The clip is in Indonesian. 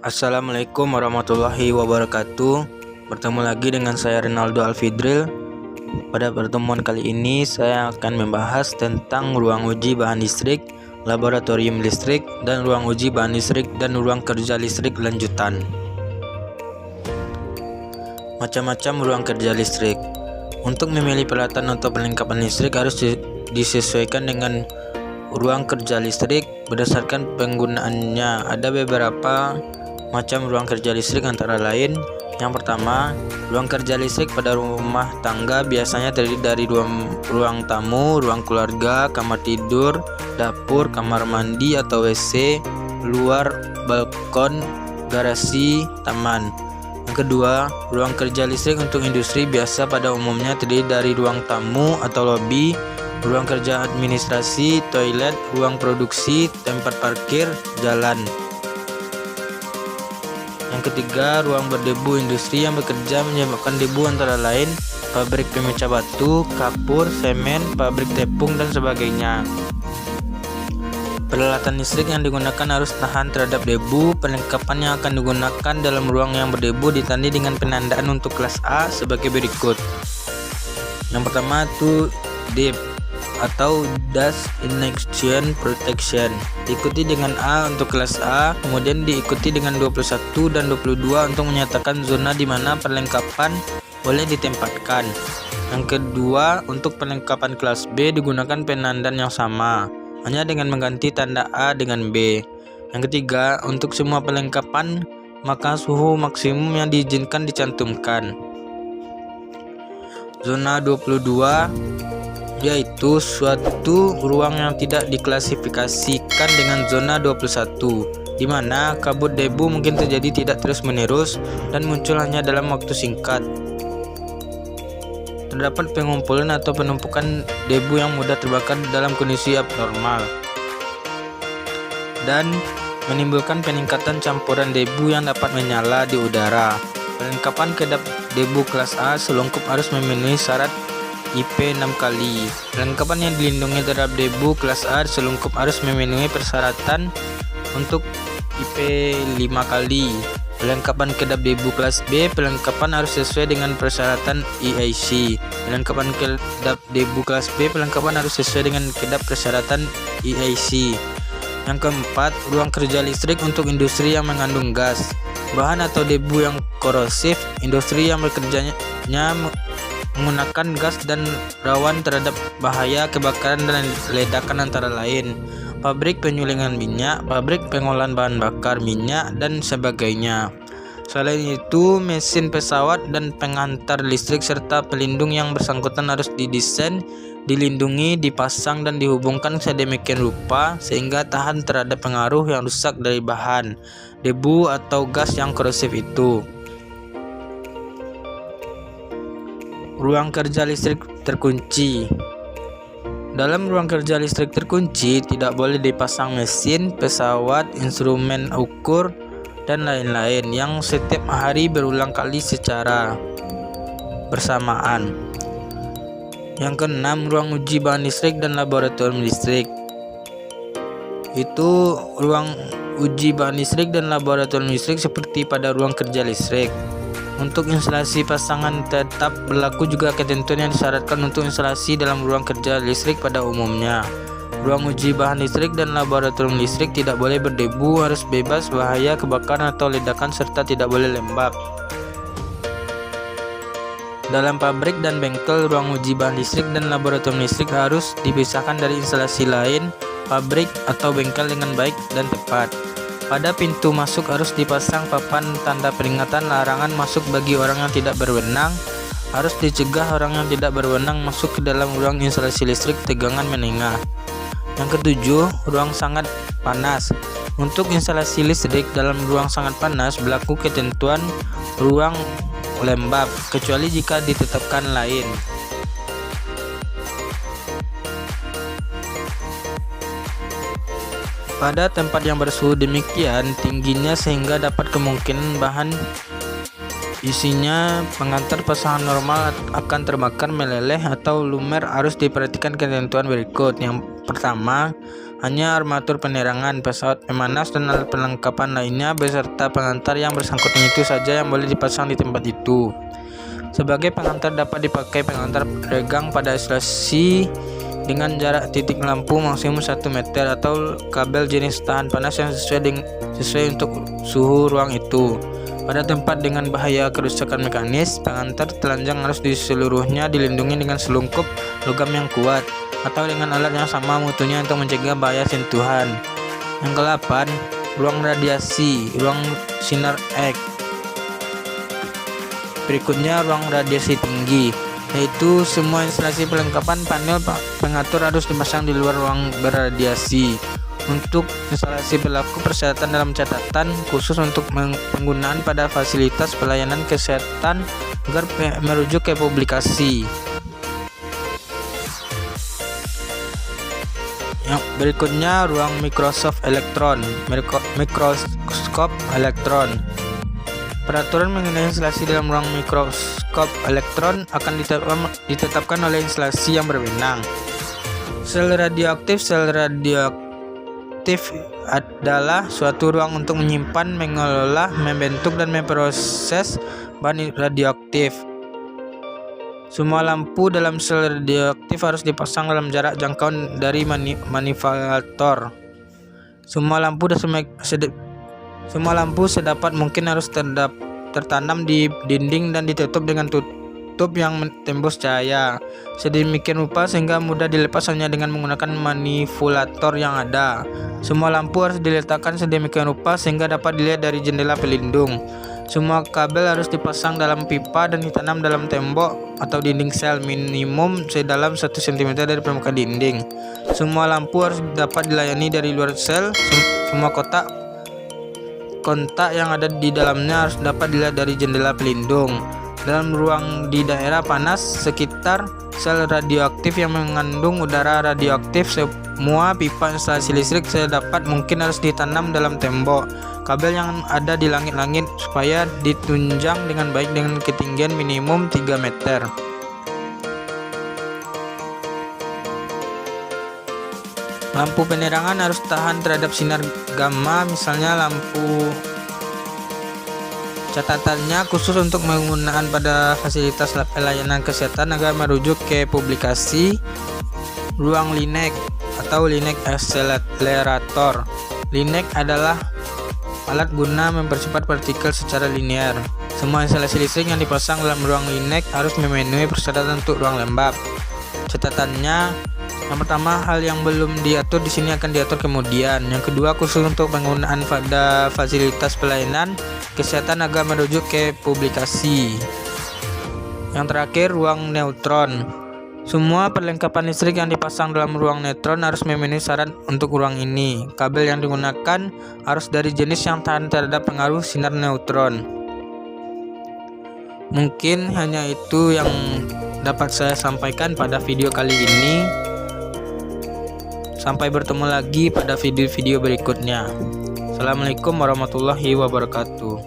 Assalamualaikum warahmatullahi wabarakatuh. Bertemu lagi dengan saya Rinaldo Alfidril. Pada pertemuan kali ini saya akan membahas tentang ruang uji bahan listrik, laboratorium listrik, dan ruang uji bahan listrik dan ruang kerja listrik lanjutan. Macam-macam ruang kerja listrik. Untuk memilih peralatan atau perlengkapan listrik harus disesuaikan dengan ruang kerja listrik berdasarkan penggunaannya. Ada beberapa macam ruang kerja listrik antara lain: yang pertama, ruang kerja listrik pada rumah tangga biasanya terdiri dari ruang tamu, ruang keluarga, kamar tidur, dapur, kamar mandi atau WC, luar, balkon, garasi, taman. Yang kedua, ruang kerja listrik untuk industri biasa pada umumnya terdiri dari ruang tamu atau lobi, ruang kerja administrasi, toilet, ruang produksi, tempat parkir, jalan. Yang ketiga, ruang berdebu industri yang bekerja menyebabkan debu antara lain pabrik pemecah batu, kapur, semen, pabrik tepung, dan sebagainya. Peralatan listrik yang digunakan harus tahan terhadap debu. Perlengkapan yang akan digunakan dalam ruang yang berdebu ditandai dengan penandaan untuk kelas A sebagai berikut. Yang pertama itu DIP atau Dust Injection Protection, diikuti dengan A untuk kelas A, kemudian diikuti dengan 21 dan 22 untuk menyatakan zona di mana perlengkapan boleh ditempatkan. Yang kedua, untuk perlengkapan kelas B digunakan penandaan yang sama, hanya dengan mengganti tanda A dengan B. Yang ketiga, untuk semua perlengkapan maka suhu maksimum yang diizinkan dicantumkan. Zona 22 yaitu suatu ruang yang tidak diklasifikasikan dengan zona 21, di mana kabut debu mungkin terjadi tidak terus-menerus dan muncul hanya dalam waktu singkat. Terdapat pengumpulan atau penumpukan debu yang mudah terbakar dalam kondisi abnormal dan menimbulkan peningkatan campuran debu yang dapat menyala di udara. Perlengkapan kedap debu kelas A selengkap harus memenuhi syarat IP 6 kali. Perlengkapan yang dilindungi terhadap debu kelas A selengkap harus memenuhi persyaratan untuk IP 5 kali. Perlengkapan kedap debu kelas B, perlengkapan harus sesuai dengan persyaratan EAC. Perlengkapan kedap debu kelas B, perlengkapan harus sesuai dengan kedap persyaratan EAC. Yang keempat, ruang kerja listrik untuk industri yang mengandung gas, bahan atau debu yang korosif. Industri yang bekerjanya menggunakan gas dan rawan terhadap bahaya kebakaran dan ledakan antara lain pabrik penyulingan minyak, pabrik pengolahan bahan bakar minyak, dan sebagainya. Selain itu, mesin pesawat dan pengantar listrik serta pelindung yang bersangkutan harus didesain, dilindungi, dipasang, dan dihubungkan sedemikian rupa sehingga tahan terhadap pengaruh yang rusak dari bahan, debu, atau gas yang korosif itu. Ruang kerja listrik terkunci. Dalam ruang kerja listrik terkunci tidak boleh dipasang mesin, pesawat, instrumen ukur, dan lain-lain yang setiap hari berulang kali secara bersamaan. Yang keenam, ruang uji bahan listrik dan laboratorium listrik. Itu ruang uji bahan listrik dan laboratorium listrik seperti pada ruang kerja listrik. Untuk instalasi pasangan tetap berlaku juga ketentuan yang disyaratkan untuk instalasi dalam ruang kerja listrik pada umumnya. Ruang uji bahan listrik dan laboratorium listrik tidak boleh berdebu, harus bebas bahaya kebakaran atau ledakan, serta tidak boleh lembab. Dalam pabrik dan bengkel, ruang uji bahan listrik dan laboratorium listrik harus dipisahkan dari instalasi lain pabrik atau bengkel dengan baik dan tepat. Pada pintu masuk harus dipasang papan tanda peringatan larangan masuk bagi orang yang tidak berwenang. Harus dicegah orang yang tidak berwenang masuk ke dalam ruang instalasi listrik tegangan menengah. Yang ketujuh, ruang sangat panas. Untuk instalasi listrik dalam ruang sangat panas berlaku ketentuan ruang lembab, kecuali jika ditetapkan lain. Pada tempat yang bersuhu demikian tingginya sehingga dapat kemungkinan bahan isinya pengantar pasangan normal akan terbakar, meleleh, atau lumer, harus diperhatikan ketentuan berikut. Yang pertama, hanya armatur penerangan, pesawat pemanas, dan alat perlengkapan lainnya beserta pengantar yang bersangkutan itu saja yang boleh dipasang di tempat itu. Sebagai pengantar dapat dipakai pengantar peregang pada instalasi dengan jarak titik lampu maksimum 1 meter atau kabel jenis tahan panas yang sesuai untuk suhu ruang itu. Pada tempat dengan bahaya kerusakan mekanis, pengantar telanjang harus seluruhnya dilindungi dengan selungkup logam yang kuat atau dengan alat yang sama mutunya untuk mencegah bahaya sentuhan. Yang ke-8, ruang radiasi, ruang sinar X. Berikutnya ruang radiasi tinggi, yaitu semua instalasi perlengkapan panel pengatur harus dipasang di luar ruang berradiasi. Untuk instalasi berlaku persyaratan dalam catatan khusus untuk penggunaan pada fasilitas pelayanan kesehatan agar merujuk ke publikasi. Yang berikutnya ruang mikroskop elektron. Peraturan mengenai instalasi dalam ruang mikroskop elektron akan ditetapkan oleh instalasi yang berwenang. Sel radioaktif adalah suatu ruang untuk menyimpan, mengelola, membentuk, dan memproses bahan radioaktif. Semua lampu dalam sel radioaktif harus dipasang dalam jarak jangkauan dari manipulator. Semua lampu sedapat mungkin harus tertanam di dinding dan ditutup dengan tutup yang tembus cahaya sedemikian rupa sehingga mudah dilepas hanya dengan menggunakan manipulator yang ada. Semua lampu harus diletakkan sedemikian rupa sehingga dapat dilihat dari jendela pelindung. Semua kabel harus dipasang dalam pipa dan ditanam dalam tembok atau dinding sel minimum sedalam 1 cm dari permukaan dinding. Semua lampu harus dapat dilayani dari luar sel. Semua kontak yang ada di dalamnya harus dapat dilihat dari jendela pelindung. Dalam ruang di daerah panas sekitar sel radioaktif yang mengandung udara radioaktif, semua pipa instalasi listrik sedapat mungkin harus ditanam dalam tembok. Kabel yang ada di langit-langit supaya ditunjang dengan baik dengan ketinggian minimum 3 meter. Lampu penerangan harus tahan terhadap sinar gamma, misalnya lampu. Catatannya khusus untuk penggunaan pada fasilitas pelayanan kesehatan agar merujuk ke publikasi. Ruang linek atau linek akselerator. Linek adalah alat guna mempercepat partikel secara linear. Semua instalasi listrik yang dipasang dalam ruang linek harus memenuhi persyaratan untuk ruang lembab. Catatannya, yang pertama, hal yang belum diatur di sini akan diatur kemudian. Yang kedua, khusus untuk penggunaan pada fasilitas pelayanan kesehatan agar merujuk ke publikasi. Yang terakhir, ruang neutron. Semua perlengkapan listrik yang dipasang dalam ruang neutron harus memenuhi syarat untuk ruang ini. Kabel yang digunakan harus dari jenis yang tahan terhadap pengaruh sinar neutron. Mungkin hanya itu yang dapat saya sampaikan pada video kali ini. Sampai bertemu lagi pada video-video berikutnya. Assalamualaikum warahmatullahi wabarakatuh.